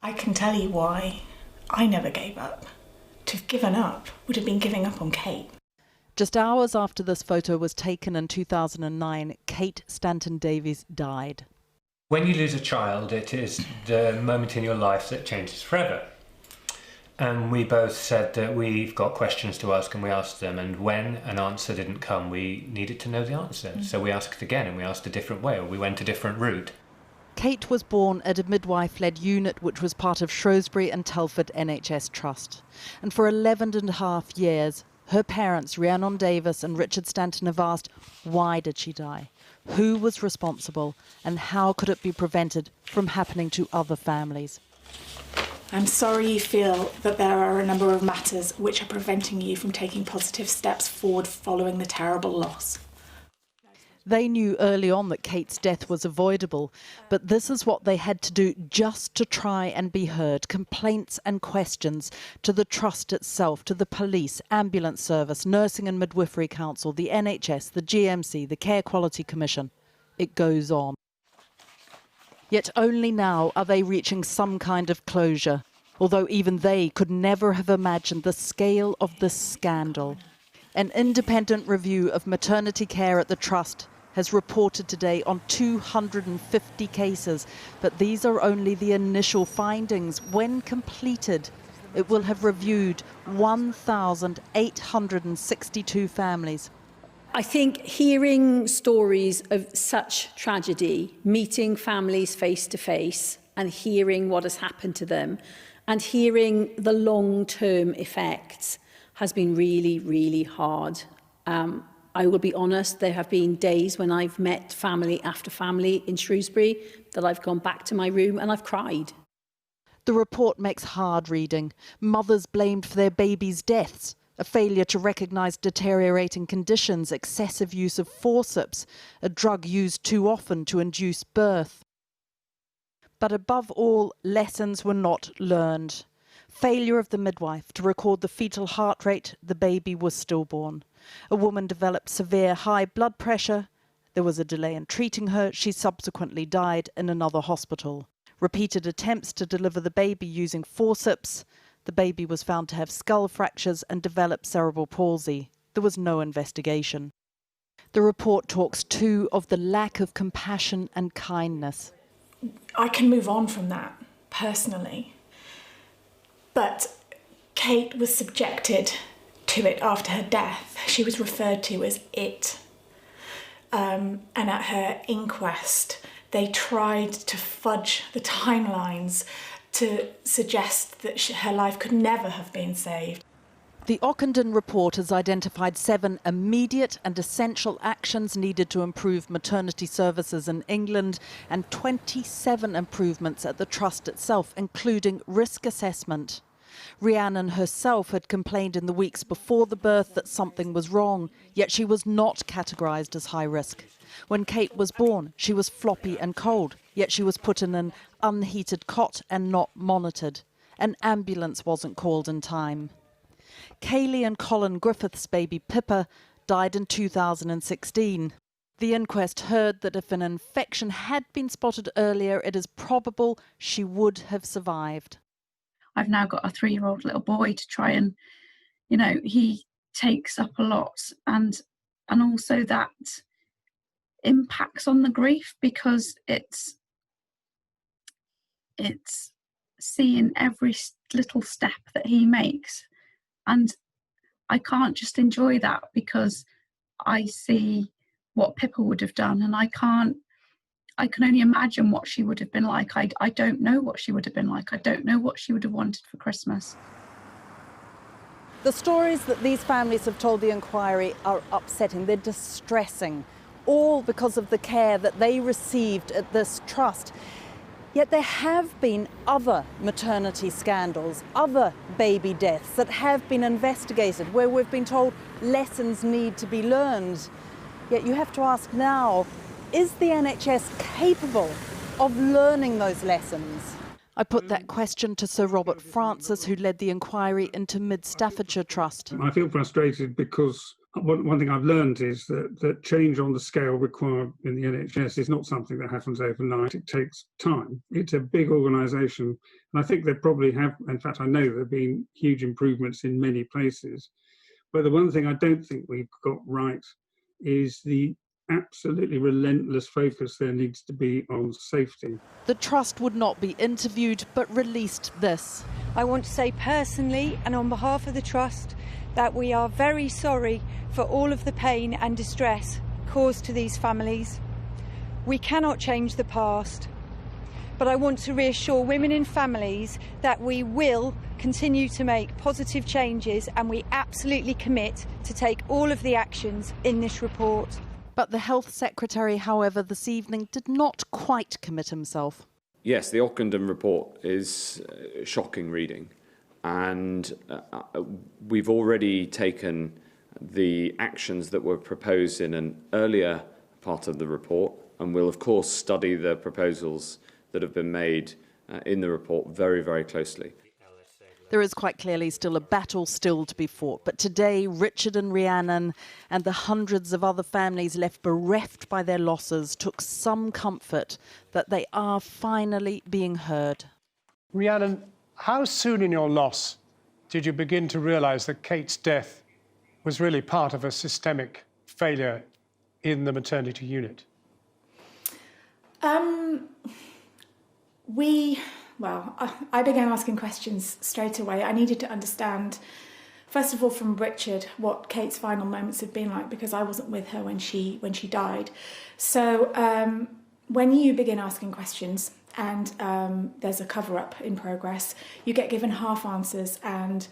I can tell you why I never gave up. To have given up would have been giving up on Kate. Just hours after this photo was taken in 2009, Kate Stanton Davies died. When you lose a child, it is the moment in your life that changes forever. And we both said that we've got questions to ask, and we asked them, and when an answer didn't come, we needed to know the answer. So we asked again, and we asked a different way, or we went a different route. Kate was born at a midwife-led unit which was part of Shrewsbury and Telford NHS Trust. And for 11.5 years, her parents, Rhiannon Davis and Richard Stanton, have asked, why did she die? Who was responsible? And how could it be prevented from happening to other families? I'm sorry you feel that there are a number of matters which are preventing you from taking positive steps forward following the terrible loss. They knew early on that Kate's death was avoidable, but this is what they had to do just to try and be heard. Complaints and questions to the trust itself, to the police, ambulance service, Nursing and Midwifery Council, the NHS, the GMC, the Care Quality Commission. It goes on. Yet only now are they reaching some kind of closure, although even they could never have imagined the scale of this scandal. An independent review of maternity care at the Trust has reported today on 250 cases, but these are only the initial findings. When completed, it will have reviewed 1,862 families. I think hearing stories of such tragedy, meeting families face to face and hearing what has happened to them and hearing the long-term effects has been really, really hard. I will be honest, there have been days when I've met family after family in Shrewsbury that I've gone back to my room and I've cried. The report makes hard reading. Mothers blamed for their babies' deaths, a failure to recognise deteriorating conditions, excessive use of forceps, a drug used too often to induce birth. But above all, lessons were not learned. Failure of the midwife to record the fetal heart rate, the baby was stillborn. A woman developed severe high blood pressure. There was a delay in treating her. She subsequently died in another hospital. Repeated attempts to deliver the baby using forceps. The baby was found to have skull fractures and developed cerebral palsy. There was no investigation. The report talks too of the lack of compassion and kindness. I can move on from that, personally. But Kate was subjected to it after her death. She was referred to as it. And at her inquest, they tried to fudge the timelines to suggest that her life could never have been saved. The Ockenden report has identified 7 immediate and essential actions needed to improve maternity services in England and 27 improvements at the Trust itself, including risk assessment. Rhiannon herself had complained in the weeks before the birth that something was wrong, yet she was not categorised as high risk. When Kate was born, she was floppy and cold, yet she was put in an unheated cot and not monitored. An ambulance wasn't called in time. Kaylee and Colin Griffiths' baby Pippa died in 2016. The inquest heard that if an infection had been spotted earlier, it is probable she would have survived. I've now got a 3-year-old little boy to try and, he takes up a lot, and also that impacts on the grief because it's seeing every little step that he makes, and I can't just enjoy that because I see what Pippa would have done, and I can only imagine what she would have been like. I don't know what she would have been like. I don't know what she would have wanted for Christmas. The stories that these families have told the inquiry are upsetting. They're distressing, all because of the care that they received at this trust. Yet there have been other maternity scandals, other baby deaths that have been investigated, where we've been told lessons need to be learned. Yet you have to ask now, is the NHS capable of learning those lessons? I put that question to Sir Robert Francis, who led the inquiry into Mid Staffordshire Trust. I feel frustrated because one thing I've learned is that change on the scale required in the NHS is not something that happens overnight. It takes time. It's a big organisation, and I think there probably have, in fact, I know there have been huge improvements in many places. But the one thing I don't think we've got right is the absolutely relentless focus there needs to be on safety. The Trust would not be interviewed, but released this. I want to say personally and on behalf of the Trust that we are very sorry for all of the pain and distress caused to these families. We cannot change the past, but I want to reassure women in families that we will continue to make positive changes, and we absolutely commit to take all of the actions in this report. But the Health Secretary, however, this evening did not quite commit himself. Yes, the Ockenden report is shocking reading, and we've already taken the actions that were proposed in an earlier part of the report, and we'll of course study the proposals that have been made in the report very, very closely. There is quite clearly still a battle still to be fought, but today Richard and Rhiannon and the hundreds of other families left bereft by their losses took some comfort that they are finally being heard. Rhiannon, how soon in your loss did you begin to realise that Kate's death was really part of a systemic failure in the maternity unit? I began asking questions straight away. I needed to understand, first of all, from Richard, what Kate's final moments had been like, because I wasn't with her when she died. So when you begin asking questions and there's a cover-up in progress, you get given half answers, and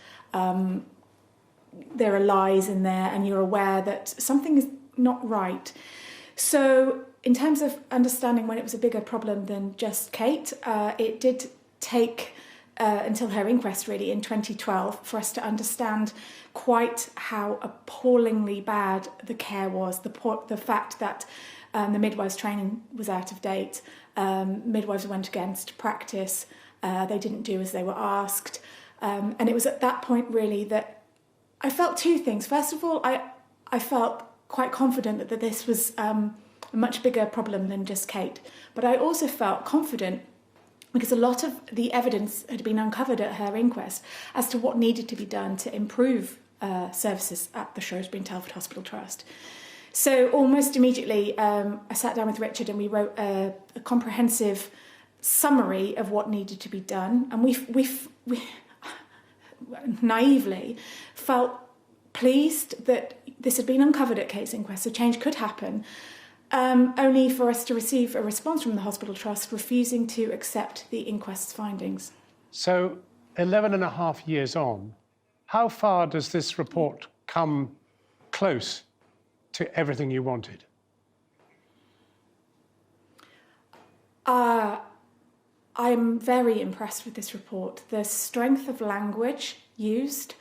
there are lies in there, and you're aware that something is not right. So in terms of understanding when it was a bigger problem than just Kate, it did take until her inquest, really, in 2012, for us to understand quite how appallingly bad the care was, the fact that the midwives' training was out of date, midwives went against practice, they didn't do as they were asked, and it was at that point, really, that I felt two things. First of all, I felt quite confident that this was a much bigger problem than just Kate. But I also felt confident because a lot of the evidence had been uncovered at her inquest as to what needed to be done to improve services at the Shrewsbury and Telford Hospital Trust. So almost immediately, I sat down with Richard and we wrote a comprehensive summary of what needed to be done. And we naively felt pleased that this had been uncovered at Kate's inquest, so change could happen, only for us to receive a response from the Hospital Trust refusing to accept the inquest's findings. So 11 and a half years on, how far does this report come close to everything you wanted? I'm very impressed with this report. The strength of language used.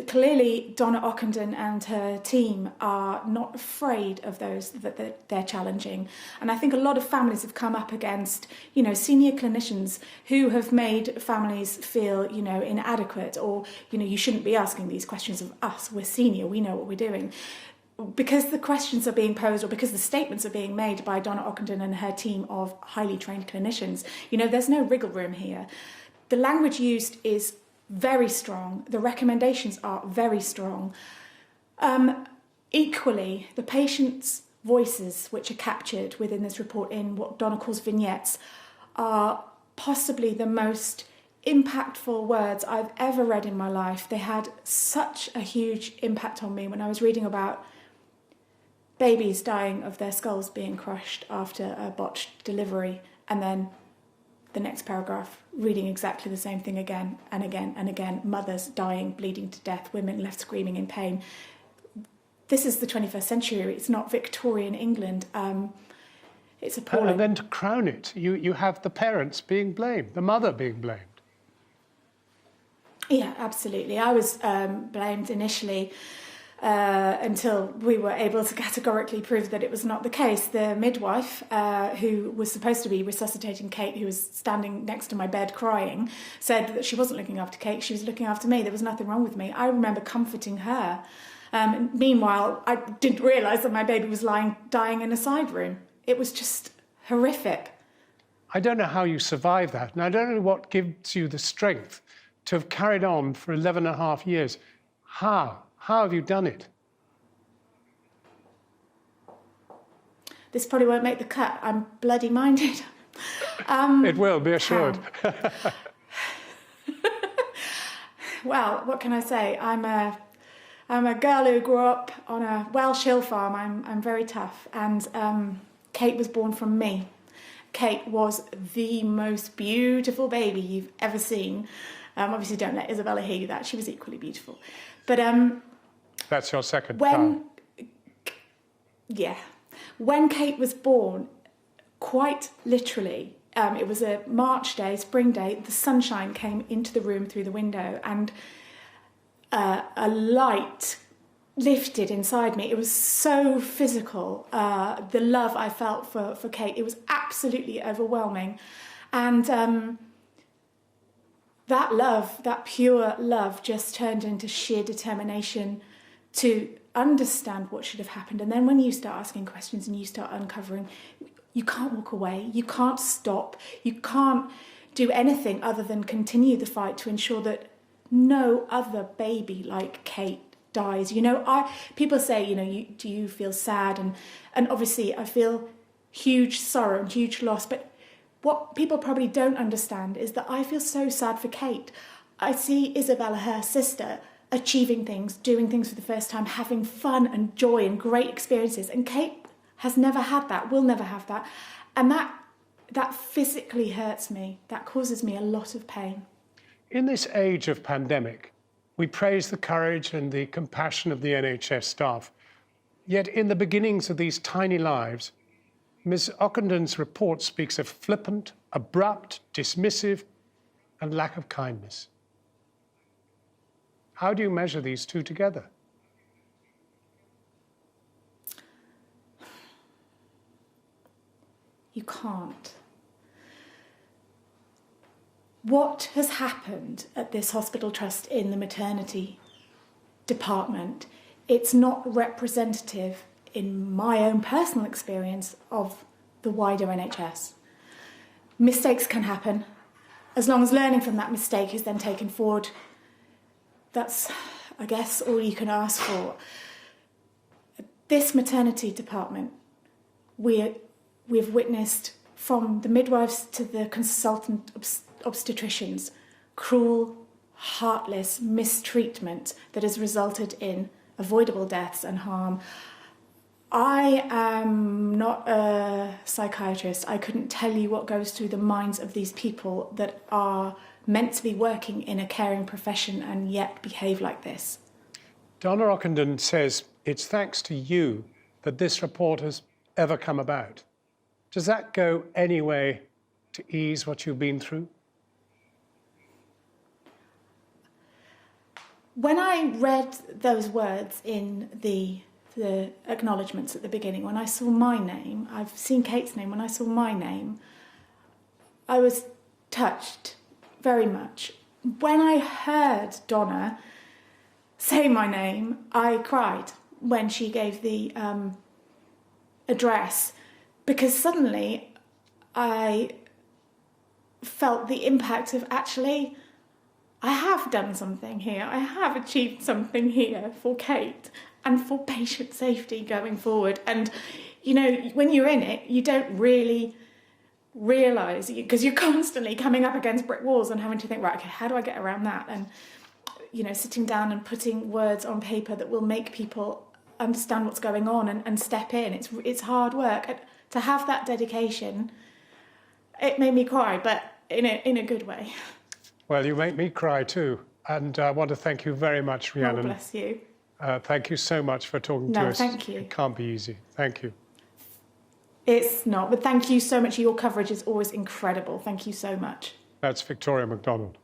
Clearly, Donna Ockenden and her team are not afraid of those that they're challenging. And I think a lot of families have come up against, senior clinicians who have made families feel, inadequate, or, you shouldn't be asking these questions of us. We're senior, we know what we're doing. Because the questions are being posed, or because the statements are being made by Donna Ockenden and her team of highly trained clinicians, there's no wriggle room here. The language used is very strong. The recommendations are very strong. Equally, the patients' voices, which are captured within this report in what Donna calls vignettes, are possibly the most impactful words I've ever read in my life. They had such a huge impact on me when I was reading about babies dying of their skulls being crushed after a botched delivery, and then the next paragraph reading exactly the same thing again and again and again. Mothers dying, bleeding to death, women left screaming in pain. This is the 21st century. It's not Victorian England. It's appalling. And then to crown it, you have the parents being blamed, the mother being blamed. Yeah, absolutely. I was blamed initially until we were able to categorically prove that it was not the case. The midwife, who was supposed to be resuscitating Kate, who was standing next to my bed crying, said that she wasn't looking after Kate, she was looking after me. There was nothing wrong with me. I remember comforting her Meanwhile, I didn't realise that my baby was dying in a side room. It was just horrific. I don't know how you survive that, and I don't know what gives you the strength to have carried on for 11 and a half years. How? How have you done it? This probably won't make the cut. I'm bloody minded. It will, be assured. Well, what can I say? I'm a girl who grew up on a Welsh hill farm. I'm very tough, and Kate was born from me. Kate was the most beautiful baby you've ever seen. Obviously, don't let Isabella hear you that. She was equally beautiful. But that's your second child. Yeah. When Kate was born, quite literally, it was a March day, spring day, the sunshine came into the room through the window, and a light lifted inside me. It was so physical, the love I felt for Kate. It was absolutely overwhelming. And that love, that pure love, just turned into sheer determination to understand what should have happened. And then when you start asking questions and you start uncovering, you can't walk away, you can't stop, you can't do anything other than continue the fight to ensure that no other baby like Kate dies. People say, do you feel sad? And obviously I feel huge sorrow and huge loss, but what people probably don't understand is that I feel so sad for Kate. I see Isabella, her sister, achieving things, doing things for the first time, having fun and joy and great experiences. And Kate has never had that, will never have that. And that physically hurts me. That causes me a lot of pain. In this age of pandemic, we praise the courage and the compassion of the NHS staff. Yet in the beginnings of these tiny lives, Ms. Ockenden's report speaks of flippant, abrupt, dismissive, and lack of kindness. How do you measure these two together? You can't. What has happened at this hospital trust in the maternity department, it's not representative in my own personal experience of the wider NHS. Mistakes can happen. As long as learning from that mistake is then taken forward, that's, I guess, all you can ask for. This maternity department, we've witnessed, from the midwives to the consultant obstetricians, cruel, heartless mistreatment that has resulted in avoidable deaths and harm. I am not a psychiatrist. I couldn't tell you what goes through the minds of these people that are meant to be working in a caring profession and yet behave like this. Donna Ockenden says it's thanks to you that this report has ever come about. Does that go any way to ease what you've been through? When I read those words in the acknowledgements at the beginning, when I saw my name, I've seen Kate's name, when I saw my name, I was touched very much. When I heard Donna say my name, I cried when she gave the address, because suddenly I felt the impact of actually, I have done something here. I have achieved something here for Kate and for patient safety going forward. And, when you're in it, you don't really realise, because you're constantly coming up against brick walls and having to think, right, okay, how do I get around that? And, sitting down and putting words on paper that will make people understand what's going on and step in. It's hard work. And to have that dedication, it made me cry, but in a good way. Well, you make me cry too. And I want to thank you very much, Rhiannon. Oh, bless you. Thank you so much for talking to us. No, thank you. It can't be easy. Thank you. It's not, but thank you so much. Your coverage is always incredible. Thank you so much. That's Victoria MacDonald.